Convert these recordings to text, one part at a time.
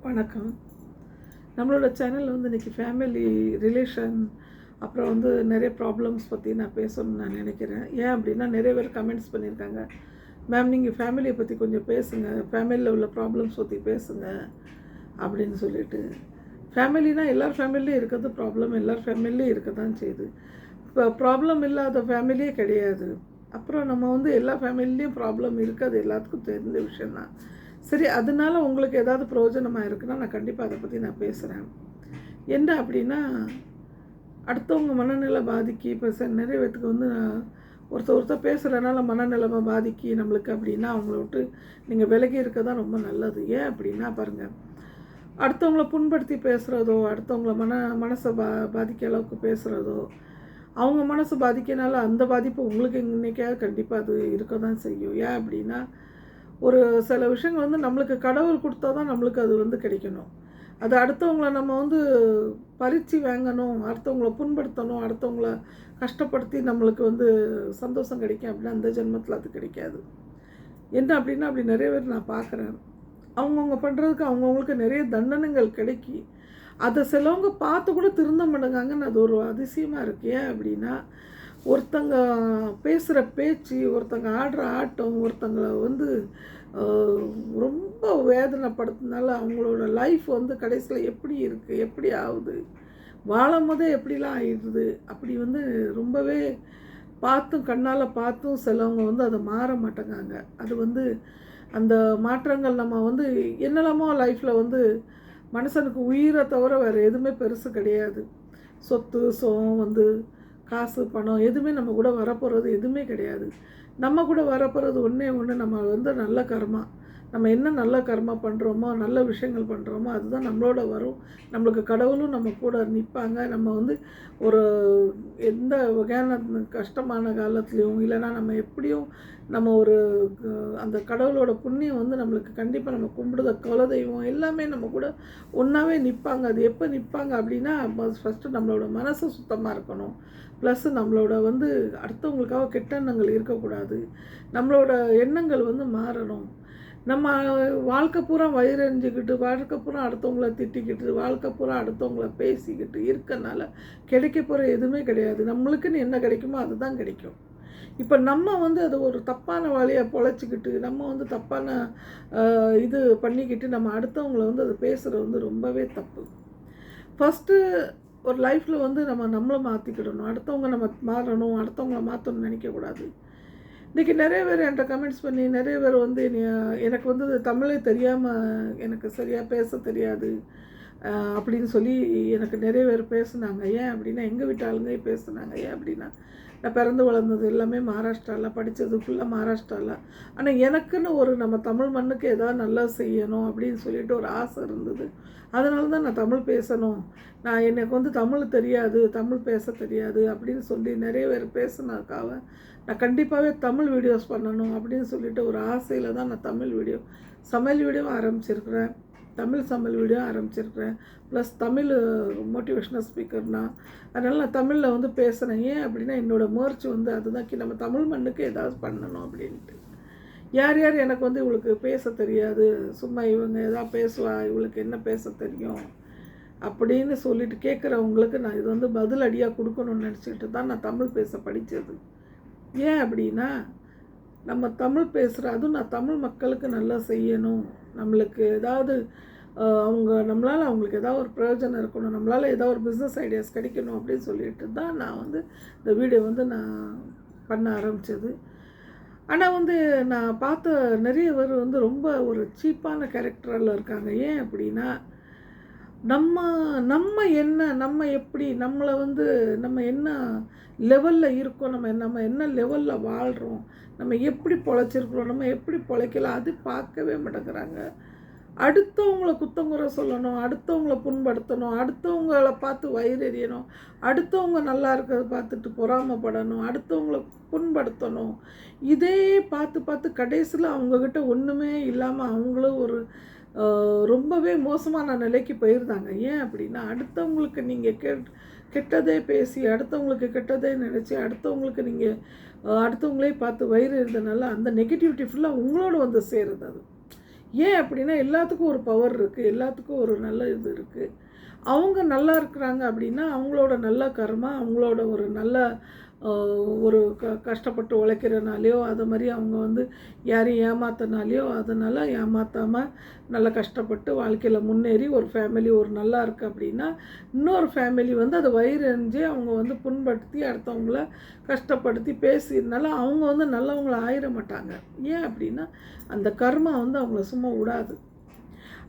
வணக்கம். நம்மளோட சேனலில் வந்து இன்றைக்கி ஃபேமிலி ரிலேஷன் அப்புறம் வந்து நிறைய ப்ராப்ளம்ஸ் பற்றி நான் பேசணும்னு நான் நினைக்கிறேன். ஏன் அப்படின்னா நிறைய பேர் கமெண்ட்ஸ் பண்ணியிருக்காங்க, மேம் நீங்கள் ஃபேமிலியை பற்றி கொஞ்சம் பேசுங்க, ஃபேமிலியில் உள்ள ப்ராப்ளம்ஸ் பற்றி பேசுங்க அப்படின்னு சொல்லிட்டு. ஃபேமிலினா எல்லார் ஃபேமிலியும் இருக்கிறது ப்ராப்ளம், எல்லார் ஃபேமிலியும் இருக்க தான் செய்யுது. இப்போ ப்ராப்ளம் இல்லாத ஃபேமிலியே கிடையாது. அப்புறம் நம்ம வந்து எல்லா ஃபேமிலிலையும் ப்ராப்ளம் இருக்குது, எல்லாத்துக்கும் தெரிஞ்ச விஷயந்தான். சரி, அதனால உங்களுக்கு ஏதாவது பிரயோஜனமாக இருக்குன்னா நான் கண்டிப்பாக அதை பற்றி நான் பேசுகிறேன். என்ன அப்படின்னா, அடுத்தவங்க மனநிலை பாதிக்கி இப்போ நிறைய பேத்துக்கு வந்து ஒருத்தர் பேசுகிறனால மனநிலைமை பாதிக்கி நம்மளுக்கு அப்படின்னா அவங்கள விட்டு நீங்கள் விலகி இருக்க தான் ரொம்ப நல்லது. ஏன் அப்படின்னா பாருங்கள், அடுத்தவங்கள புண்படுத்தி பேசுகிறதோ, அடுத்தவங்கள மனசை பாதிக்க அளவுக்கு பேசுகிறதோ, அவங்க மனசு பாதிக்கனால அந்த பாதிப்பு உங்களுக்கு இன்றைக்காவது கண்டிப்பாக அது இருக்க தான் செய்யும். ஏன் அப்படின்னா, ஒரு சில விஷயங்கள் வந்து நம்மளுக்கு கடவுள் கொடுத்தா தான் நம்மளுக்கு அது வந்து கிடைக்கணும். அது அடுத்தவங்கள நம்ம வந்து பறித்து வாங்கணும், அடுத்தவங்கள புண்படுத்தணும், அடுத்தவங்கள கஷ்டப்படுத்தி நம்மளுக்கு வந்து சந்தோஷம் கிடைக்கும் அப்படின்னா அந்த ஜென்மத்தில் அது கிடைக்காது. என்ன அப்படின்னா அப்படி நிறைய பேர் நான் பார்க்குறேன். அவங்கவுங்க பண்ணுறதுக்கு அவங்கவுங்களுக்கு நிறைய தண்டனைகள் கிடைக்கி அதை சிலவங்க பார்த்து கூட திருந்த மாட்டேங்காங்கன்னு அது ஒரு அதிசயமாக இருக்குது. ஏன் அப்படின்னா, ஒருத்தங்க பேசுகிற பேச்சு, ஒருத்தங்க ஆடுற ஆட்டம், ஒருத்தங்களை வந்து ரொம்ப வேதனைப்படுத்தினால அவங்களோட லைஃப் வந்து கடைசியில் எப்படி இருக்குது, எப்படி ஆகுது, வாழும் போதே எப்படிலாம் ஆயிடுது, அப்படி வந்து ரொம்பவே பார்த்தும் கண்ணால் பார்த்தும் சிலவங்க வந்து அதை மாற மாட்டேங்காங்க. அது வந்து அந்த மாற்றங்கள் நம்ம வந்து என்னெல்லாமோ லைஃப்பில் வந்து மனுஷனுக்கு உயிரை தவிர வேறு எதுவுமே பெருசு கிடையாது. சொத்து சோகம் வந்து காசு பணம் எதுவுமே நம்ம கூட வரப்போகிறது எதுவுமே கிடையாது. நம்ம கூட வரப்போகிறது ஒன்றே ஒன்று, நம்ம வந்து நல்ல கர்மா. நம்ம என்ன நல்ல கர்மா பண்ணுறோமோ, நல்ல விஷயங்கள் பண்ணுறோமோ அதுதான் நம்மளோட வரும். நம்மளுக்கு கடவுளும் நம்ம கூட நிற்பாங்க. நம்ம வந்து ஒரு எந்த வகையான கஷ்டமான காலத்துலேயும் இல்லைன்னா நம்ம எப்படியும் நம்ம ஒரு அந்த கடவுளோட புண்ணியம் வந்து நம்மளுக்கு கண்டிப்பாக நம்ம கும்பிடுத குலதெய்வம் எல்லாமே நம்ம கூட ஒன்றாவே நிற்பாங்க. அது எப்போ நிற்பாங்க அப்படின்னா, ஃபஸ்ட்டு நம்மளோட மனசு சுத்தமாக இருக்கணும். ப்ளஸ்ஸு நம்மளோட வந்து அடுத்தவங்களுக்காக கெட்ட எண்ணங்கள் இருக்கக்கூடாது. நம்மளோட எண்ணங்கள் வந்து மாறணும். நம்ம வாழ்க்கை பூரா வயிறறிஞ்சிக்கிட்டு, வாழ்க்கை பூரா அடுத்தவங்கள திட்டிக்கிட்டு, வாழ்க்கை பூரா அடுத்தவங்கள பேசிக்கிட்டு இருக்கனால கிடைக்க போகிற எதுவுமே கிடையாது. நம்மளுக்குன்னு என்ன கிடைக்குமோ அதுதான் கிடைக்கும். இப்போ நம்ம வந்து அது ஒரு தப்பான வழியாக பொழைச்சிக்கிட்டு, நம்ம வந்து தப்பான இது பண்ணிக்கிட்டு நம்ம அடுத்தவங்கள வந்து அதை பேசுகிறது வந்து ரொம்பவே தப்பு. ஃபஸ்ட்டு ஒரு லைஃப்பில் வந்து நம்மளை மாற்றிக்கிடணும். அடுத்தவங்க நம்ம மாறணும், அடுத்தவங்கள மாற்றணும்னு நினைக்கக்கூடாது. இன்றைக்கி நிறைய பேர் என்கிட்ட கமெண்ட்ஸ் பண்ணி நிறைய பேர் வந்து எனக்கு வந்து தமிழே தெரியாமல் எனக்கு சரியாக பேச தெரியாது அப்படின்னு சொல்லி எனக்கு நிறைய பேர் பேசுனாங்க. ஏன் அப்படின்னா, எங்கள் வீட்டு ஆளுங்க பேசுனாங்க. ஏன் அப்படின்னா, நான் பிறந்து வளர்ந்தது எல்லாமே மகாராஷ்டிராவில், படித்தது ஃபுல்லாக மகாராஷ்டிராவில். ஆனால் எனக்குன்னு ஒரு நம்ம தமிழ் மண்ணுக்கு எதாவது நல்லா செய்யணும் அப்படின்னு சொல்லிட்டு ஒரு ஆசை இருந்தது. அதனால தான் நான் தமிழ் பேசணும், எனக்கு வந்து தமிழ் தெரியாது, தமிழ் பேச தெரியாது அப்படின்னு சொல்லி நிறைய பேர் பேசுனாக்காக நான் கண்டிப்பாகவே தமிழ் வீடியோஸ் பண்ணணும் அப்படின்னு சொல்லிட்டு ஒரு ஆசையில் தான் நான் தமிழ் சமையல் வீடியோவும் ஆரம்பிச்சிருக்கிறேன், தமிழ் சமையல் வீடியோ ஆரம்பிச்சிருக்கிறேன். ப்ளஸ் தமிழ் மோட்டிவேஷ்னல் ஸ்பீக்கர்னா அதனால் நான் தமிழில் வந்து பேசுகிறேன். ஏன் அப்படின்னா என்னோடய முயற்சி வந்து அதுதான், நம்ம தமிழ் மண்ணுக்கு ஏதாவது பண்ணணும் அப்படின்ட்டு. யார் யார் எனக்கு வந்து இவளுக்கு பேச தெரியாது, சும்மா இவங்க எதாவது பேசுவா, இவளுக்கு என்ன பேச தெரியும் அப்படின்னு சொல்லிட்டு கேட்குறவங்களுக்கு நான் இது வந்து பதில் அடியாக கொடுக்கணும்னு நினச்சிக்கிட்டு தான் நான் தமிழ் பேச படித்தது. ஏன் அப்படின்னா, நம்ம தமிழ் பேசுகிற அதுவும் நான் தமிழ் மக்களுக்கு நல்லா செய்யணும், நம்மளுக்கு ஏதாவது நம்மளால் அவங்களுக்கு ஏதாவது ஒரு பிரயோஜனம் இருக்கணும், நம்மளால் ஏதாவது ஒரு பிஸ்னஸ் ஐடியாஸ் கிடைக்கணும் அப்படின்னு சொல்லிட்டு தான் நான் வந்து இந்த வீடியோ வந்து நான் பண்ண ஆரம்பித்தது. ஆனால் வந்து நான் பார்த்த நிறைய பேர் வந்து ரொம்ப ஒரு சீப்பான கேரக்டரில் இருக்காங்க. ஏன் அப்படின்னா, நம்ம என்ன, நம்ம எப்படி, நம்மளை வந்து நம்ம என்ன லெவலில் இருக்கோம், நம்ம என்ன லெவலில் வாழ்கிறோம், நம்ம எப்படி பொழைச்சிருக்கிறோம், நம்ம எப்படி பொழைக்கலாம் அது பார்க்கவே மாட்டேங்கிறாங்க. அடுத்தவங்கள குத்தங்குறை சொல்லணும், அடுத்தவங்கள புண்படுத்தணும், அடுத்தவங்கள பார்த்து வயிறெறியணும், அடுத்தவங்க நல்லா இருக்கிறத பார்த்துட்டு பொறாமப்படணும், அடுத்தவங்கள புண்படுத்தணும். இதே பார்த்து பார்த்து கடைசியில் அவங்கக்கிட்ட ஒன்றுமே இல்லாமல் அவங்களும் ஒரு ரொம்பவே மோசமான நிலைக்கு போயிருந்தாங்க. ஏன் அப்படின்னா, அடுத்தவங்களுக்கு நீங்கள் கெட்டதே பேசி, அடுத்தவங்களுக்கு கெட்டதே நினச்சி, அடுத்தவங்களுக்கு நீங்கள் அடுத்தவங்களே பார்த்து வயிறு இருந்தனால அந்த நெகட்டிவிட்டி ஃபுல்லாக உங்களோட வந்து சேருது. அது ஏன் அப்படின்னா எல்லாத்துக்கும் ஒரு பவர் இருக்குது, எல்லாத்துக்கும் ஒரு நல்ல இது இருக்குது. அவங்க நல்லா இருக்கிறாங்க அப்படின்னா அவங்களோட நல்ல கர்மா, அவங்களோட ஒரு நல்ல ஒரு கஷ்டப்பட்டு உழைக்கிறனாலையோ அது மாதிரி அவங்க வந்து யாரையும் ஏமாத்தினாலையோ அதனால் ஏமாற்றாமல் நல்லா கஷ்டப்பட்டு வாழ்க்கையில் முன்னேறி ஒரு ஃபேமிலி ஒரு நல்லா இருக்குது அப்படின்னா இன்னொரு ஃபேமிலி வந்து அதை வயிறு எறிஞ்சு அவங்க வந்து புண்படுத்தி அடுத்தவங்கள கஷ்டப்படுத்தி பேசினால அவங்க வந்து நல்லவங்கள ஆயிட மாட்டாங்க. ஏன் அப்படின்னா அந்த கர்மா வந்து அவங்கள சும்மா விடாது.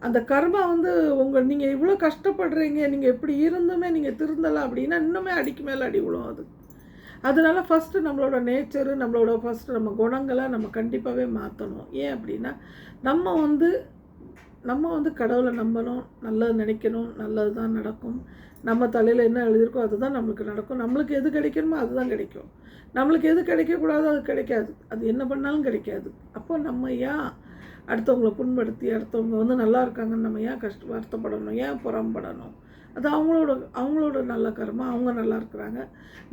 அந்த கர்மா வந்து நீங்கள் இவ்வளோ கஷ்டப்படுறீங்க, நீங்கள் எப்படி இருந்துமே நீங்கள் திருந்தலை அப்படின்னா இன்னுமே அடிக்கு மேலே அடி விழும் அது. அதனால ஃபஸ்ட்டு நம்மளோட நேச்சரு, நம்மளோட ஃபஸ்ட்டு நம்ம குணங்களை நம்ம கண்டிப்பாகவே மாற்றணும். ஏன் அப்படின்னா நம்ம வந்து கடவுளை நம்பணும், நல்லது நினைக்கணும், நல்லது தான் நடக்கும். நம்ம தலையில் என்ன எழுதியிருக்கோ அதுதான் நம்மளுக்கு நடக்கும். நம்மளுக்கு எது கிடைக்கணுமோ அதுதான் கிடைக்கும். நம்மளுக்கு எது கிடைக்கக்கூடாதோ அது கிடைக்காது. அது என்ன பண்ணாலும் கிடைக்காது. அப்போ நம்ம ஏன் அடுத்தவங்களை புண்படுத்தி அடுத்தவங்க வந்து நல்லா இருக்காங்கன்னு நம்ம ஏன் வருத்தப்படணும், ஏன் புறம்படணும்? அது அவங்களோட நல்ல கர்மா, அவங்க நல்லா இருக்கிறாங்க.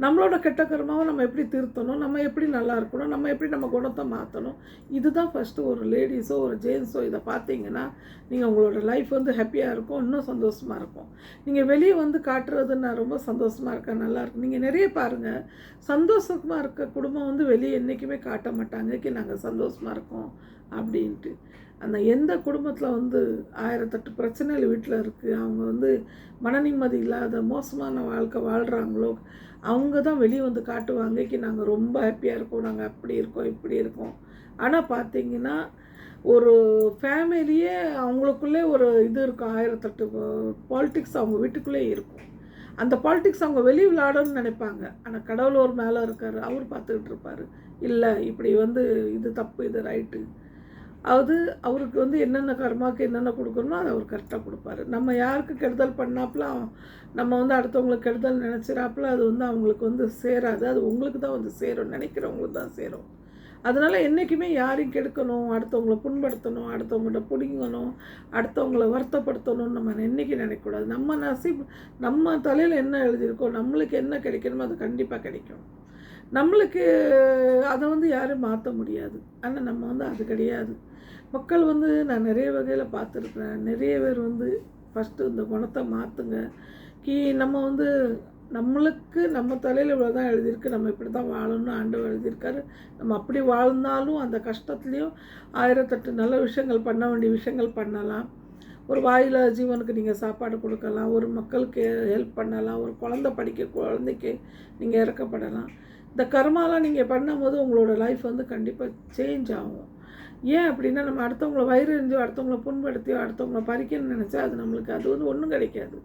நம்மளோட கெட்ட கர்மாவை நம்ம எப்படி திருத்தணும், நம்ம எப்படி நல்லா இருக்கணும், நம்ம எப்படி நம்ம குணத்தை மாற்றணும், இதுதான் ஃபஸ்ட்டு. ஒரு லேடிஸோ ஒரு ஜென்ஸோ இதை பார்த்தீங்கன்னா நீங்கள் உங்களோட லைஃப் வந்து ஹாப்பியாக இருக்கும், இன்னும் சந்தோஷமாக இருக்கும். நீங்கள் வெளியே வந்து காட்டுறது நான் ரொம்ப சந்தோஷமாக இருக்கேன், நல்லா இருக்கு. நீங்கள் நிறைய பாருங்கள், சந்தோஷமாக இருக்க குடும்பம் வந்து வெளியே என்றைக்குமே காட்ட மாட்டாங்க நாங்கள் சந்தோஷமாக இருக்கோம் அப்படின்ட்டு. அந்த எந்த குடும்பத்தில் வந்து 1008 பிரச்சனைகள் வீட்டில் இருக்குது, அவங்க வந்து மன நிம்மதி இல்லாத மோசமான வாழ்க்கை வாழ்கிறாங்களோ அவங்க தான் வெளியே வந்து காட்டுவாங்க நாங்கள் ரொம்ப ஹாப்பியாக இருக்கோம், நாங்கள் அப்படி இருக்கோம் இப்படி இருக்கோம். ஆனால் பார்த்தீங்கன்னா ஒரு ஃபேமிலியே அவங்களுக்குள்ளே ஒரு இது இருக்கும், 1008 பாலிட்டிக்ஸ் அவங்க வீட்டுக்குள்ளே இருக்கும். அந்த பாலிட்டிக்ஸ் அவங்க வெளியே விளையாடணும்னு நினைப்பாங்க. ஆனால் கடவுள் ஒரு மேலே இருக்கார், அவர் பார்த்துக்கிட்டு இருப்பார். இல்லை இப்படி வந்து இது தப்பு இது ரைட்டு, அது அவருக்கு வந்து என்னென்ன கர்மாவுக்கு என்னென்ன கொடுக்கணுமோ அதை அவர் கரெக்டாக கொடுப்பாரு. நம்ம யாருக்கு கெடுதல் பண்ணாப்புல நம்ம வந்து அடுத்தவங்களுக்கு கெடுதல் நினச்சிடாப்புல அது வந்து அவங்களுக்கு வந்து சேராது. அது உங்களுக்கு தான் வந்து சேரும், நினைக்கிறவங்களுக்கு தான் சேரும். அதனால் என்றைக்குமே யாரையும் கெடுக்கணும், அடுத்தவங்களை புண்படுத்தணும், அடுத்தவங்கள்ட்ட பிடிங்கணும், அடுத்தவங்களை வருத்தப்படுத்தணும்னு நம்ம என்றைக்கும் நினைக்கக்கூடாது. நம்ம நசீப் நம்ம தலையில் என்ன எழுதியிருக்கோ நம்மளுக்கு என்ன கிடைக்கணுமோ அது கண்டிப்பாக கிடைக்கும். நம்மளுக்கு அதை வந்து யாரும் மாற்ற முடியாது. ஆனால் நம்ம வந்து அது கிடையாது. மக்கள் வந்து நான் நிறைய வகையில் பார்த்துருக்குறேன். நிறைய பேர் வந்து ஃபஸ்ட்டு இந்த குணத்தை மாற்றுங்க. நம்ம வந்து நம்மளுக்கு நம்ம தலையில் இவ்வளோ தான் எழுதியிருக்கு, நம்ம இப்படி தான் வாழணும்னு ஆண்டவர் எழுதியிருக்காரு. நம்ம அப்படி வாழ்ந்தாலும் அந்த கஷ்டத்துலேயும் 1008 நல்ல விஷயங்கள் பண்ண வேண்டிய விஷயங்கள் பண்ணலாம். ஒரு வாயில் ஜீவனுக்கு நீங்கள் சாப்பாடு கொடுக்கலாம், ஒரு மக்களுக்கு ஹெல்ப் பண்ணலாம், ஒரு குழந்தைக்கு நீங்கள் இறக்கப்படலாம். இந்த கர்மாலாம் நீங்கள் பண்ணும்போது உங்களோட லைஃப் வந்து கண்டிப்பாக சேஞ்ச் ஆகும். ஏன் அப்படின்னா நம்ம அடுத்தவங்கள வயிறு எரிஞ்சோ அடுத்தவங்கள புண்படுத்தியோ அடுத்தவங்கள பறிக்கணும்னு நினச்சா அது வந்து ஒன்றும் கிடைக்காது.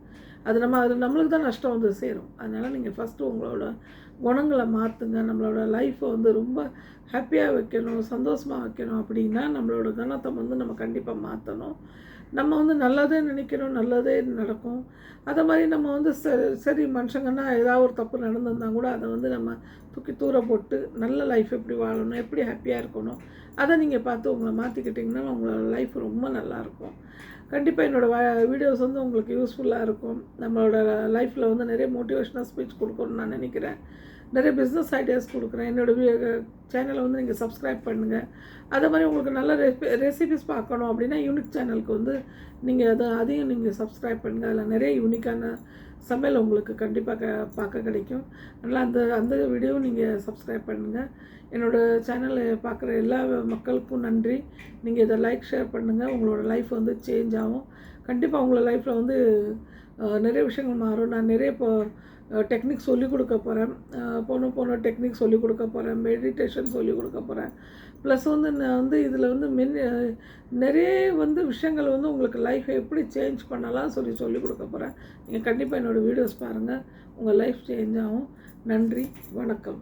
அது நம்மளுக்கு தான் நஷ்டம் வந்து சேரும். அதனால் நீங்கள் ஃபஸ்ட்டு உங்களோட குணங்களை மாற்றுங்க. நம்மளோட லைஃப்பை வந்து ரொம்ப ஹாப்பியாக வைக்கணும், சந்தோஷமாக வைக்கணும் அப்படின்னா நம்மளோட குணத்தை வந்து நம்ம கண்டிப்பாக மாற்றணும். நம்ம வந்து நல்லதே நினைக்கணும், நல்லதே நடக்கும். அதை மாதிரி நம்ம வந்து சரி மனுஷங்கன்னா ஏதாவது ஒரு தப்பு நடந்திருந்தால் கூட அதை வந்து நம்ம தூக்கி தூர போட்டு நல்ல லைஃப் எப்படி வாழணும், எப்படி ஹாப்பியாக இருக்கணும், அதை நீங்கள் பார்த்து உங்களை மாற்றிக்கிட்டிங்கன்னா உங்களோட லைஃப் ரொம்ப நல்லாயிருக்கும். கண்டிப்பாக என்னோடய வீடியோஸ் வந்து உங்களுக்கு யூஸ்ஃபுல்லாக இருக்கும். நம்மளோட லைஃப்பில் வந்து நிறைய மோட்டிவேஷ்னல் ஸ்பீச் கொடுக்கணும்னு நான் நினைக்கிறேன். நிறைய பிஸ்னஸ் ஐடியாஸ் கொடுக்குறேன். என்னோடய சேனலை வந்து நீங்கள் சப்ஸ்கிரைப் பண்ணுங்கள். அதே மாதிரி உங்களுக்கு நல்ல ரெசிபிஸ் பார்க்கணும் அப்படின்னா யூனிக் சேனலுக்கு வந்து நீங்கள் அதையும் நீங்கள் சப்ஸ்கிரைப் பண்ணுங்கள். அதில் நிறைய யூனிக்கான சமையல் உங்களுக்கு கண்டிப்பாக பார்க்க கிடைக்கும். அதனால் அந்த வீடியோவும் நீங்கள் சப்ஸ்கிரைப் பண்ணுங்கள். என்னோடய சேனலை பார்க்குற எல்லா மக்களுக்கும் நன்றி. நீங்கள் இதை லைக் ஷேர் பண்ணுங்கள். உங்களோட லைஃப் வந்து சேஞ்ச் ஆகும். கண்டிப்பாக உங்களோட லைஃப்பில் வந்து நிறைய விஷயங்கள் மாறும். நான் நிறைய டெக்னிக் சொல்லிக் கொடுக்க போகிறேன். போன டெக்னிக் சொல்லிக் கொடுக்க போகிறேன், மெடிடேஷன் சொல்லிக் கொடுக்க போகிறேன். ப்ளஸ் வந்து நான் வந்து இதில் வந்து நிறைய வந்து விஷயங்கள் வந்து உங்களுக்கு லைஃப்பை எப்படி சேஞ்ச் பண்ணலாம் சொல்லிக் கொடுக்க போகிறேன். நீங்கள் கண்டிப்பாக என்னோடய வீடியோஸ் பாருங்கள், உங்கள் லைஃப் சேஞ்ச் ஆகும். நன்றி, வணக்கம்.